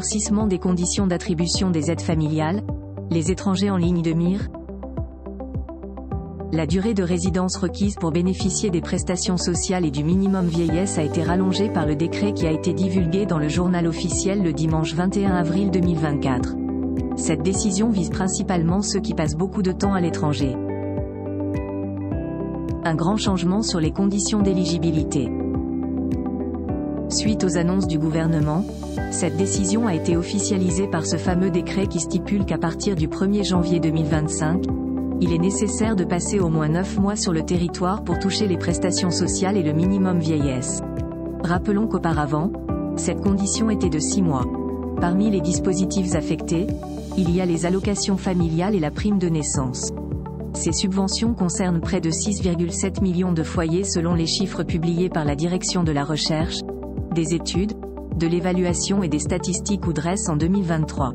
durcissement des conditions d'attribution des aides familiales, les étrangers en ligne de mire. La durée de résidence requise pour bénéficier des prestations sociales et du minimum vieillesse a été rallongée par le décret qui a été divulgué dans le journal officiel le dimanche 21 avril 2024. Cette décision vise principalement ceux qui passent beaucoup de temps à l'étranger. Un grand changement sur les conditions d'éligibilité. Suite aux annonces du gouvernement, cette décision a été officialisée par ce fameux décret qui stipule qu'à partir du 1er janvier 2025, il est nécessaire de passer au moins 9 mois sur le territoire pour toucher les prestations sociales et le minimum vieillesse. Rappelons qu'auparavant, cette condition était de 6 mois. Parmi les dispositifs affectés, il y a les allocations familiales et la prime de naissance. Ces subventions concernent près de 6,7 millions de foyers selon les chiffres publiés par la Direction de la Recherche, des Études, de l'Évaluation et des Statistiques ou DRES en 2023.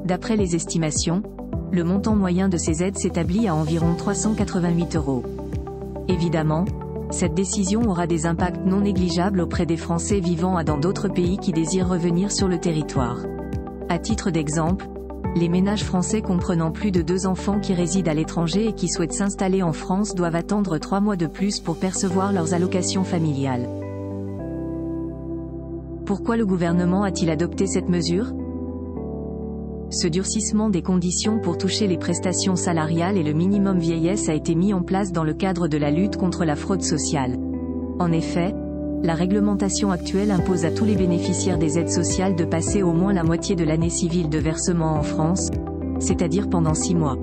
D'après les estimations, le montant moyen de ces aides s'établit à environ 388 €. Évidemment, cette décision aura des impacts non négligeables auprès des Français vivant dans d'autres pays qui désirent revenir sur le territoire. À titre d'exemple, les ménages français comprenant plus de 2 enfants qui résident à l'étranger et qui souhaitent s'installer en France doivent attendre 3 mois de plus pour percevoir leurs allocations familiales. Pourquoi le gouvernement a-t-il adopté cette mesure ? Ce durcissement des conditions pour toucher les prestations salariales et le minimum vieillesse a été mis en place dans le cadre de la lutte contre la fraude sociale. En effet, la réglementation actuelle impose à tous les bénéficiaires des aides sociales de passer au moins la moitié de l'année civile de versement en France, c'est-à-dire pendant 6 mois.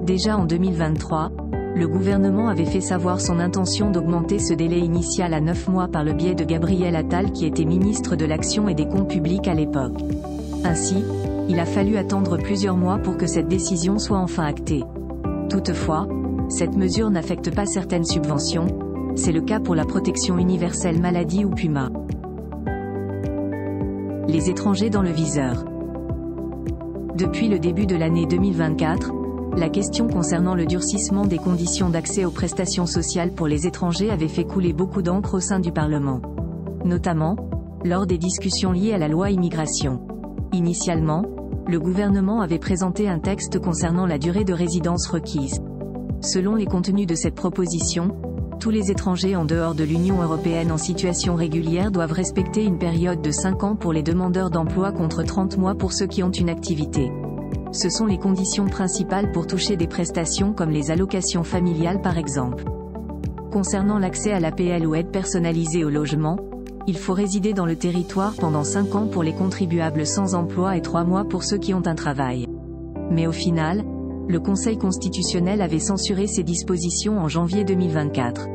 Déjà en 2023, le gouvernement avait fait savoir son intention d'augmenter ce délai initial à 9 mois par le biais de Gabriel Attal qui était ministre de l'Action et des Comptes Publics à l'époque. Ainsi, il a fallu attendre plusieurs mois pour que cette décision soit enfin actée. Toutefois, cette mesure n'affecte pas certaines subventions, c'est le cas pour la protection universelle maladie ou PUMA. Les étrangers dans le viseur. Depuis le début de l'année 2024, la question concernant le durcissement des conditions d'accès aux prestations sociales pour les étrangers avait fait couler beaucoup d'encre au sein du Parlement. Notamment, lors des discussions liées à la loi immigration. Initialement, le gouvernement avait présenté un texte concernant la durée de résidence requise. Selon les contenus de cette proposition, tous les étrangers en dehors de l'Union européenne en situation régulière doivent respecter une période de 5 ans pour les demandeurs d'emploi contre 30 mois pour ceux qui ont une activité. Ce sont les conditions principales pour toucher des prestations comme les allocations familiales par exemple. Concernant l'accès à l'APL ou aide personnalisée au logement, il faut résider dans le territoire pendant 5 ans pour les contribuables sans emploi et 3 mois pour ceux qui ont un travail. Mais au final, le Conseil constitutionnel avait censuré ces dispositions en janvier 2024.